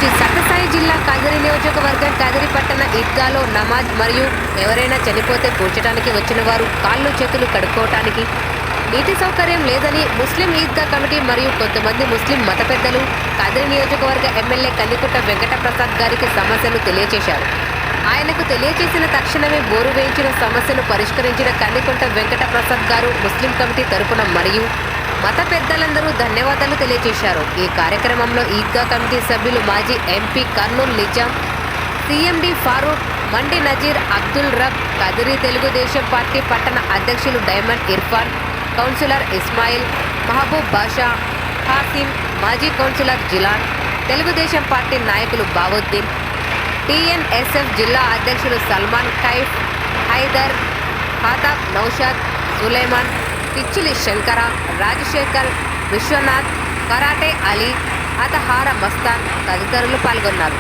శ్రీ సత్యసాయి జిల్లా కదిరి నియోజకవర్గం కదిరి పట్టణ ఈద్గాలో నమాజ్ మరియు ఎవరైనా చనిపోతే పూడ్చడానికి వచ్చిన వారు కాళ్ళు చేతులు కడుక్కోవటానికి నీటి సౌకర్యం లేదని ముస్లిం ఈద్గా కమిటీ మరియు కొంతమంది ముస్లిం మత పెద్దలు కదిరి నియోజకవర్గ ఎమ్మెల్యే కందికుంట వెంకటప్రసాద్ గారికి సమస్యను తెలియజేశారు. ఆయనకు తెలియజేసిన తక్షణమే బోరు వేయించిన సమస్యను పరిష్కరించిన కందికుంట వెంకటప్రసాద్ గారు ముస్లిం కమిటీ తరపున మరియు మత పెద్దలందరూ ధన్యవాదాలు తెలియజేశారు. ఈ కార్యక్రమంలో ఈద్గా కమిటీ సభ్యులు మాజీ ఎంపీ కర్నూలు నిజాం, సిఎండి ఫారూక్, మండి నజీర్, అబ్దుల్ రబ్, కదిరి తెలుగుదేశం పార్టీ పట్టణ అధ్యక్షులు డైమండ్ ఇర్ఫాన్, కౌన్సిలర్ ఇస్మాయిల్, మహబూబ్ బాషా, హాసిం, మాజీ కౌన్సిలర్ జిలాన్, తెలుగుదేశం పార్టీ నాయకులు బావుద్దీన్, టీఎన్ఎస్ఎఫ్ జిల్లా అధ్యక్షులు సల్మాన్ కైఫ్, హైదర్, ఖాతాబ్ నౌషాద్, సులేమాన్, పిచ్చిలి శంకర, రాజశేఖర్, విశ్వనాథ్, కరాటే అలీ, అతహార మస్తాన్ తదితరులు పాల్గొన్నారు.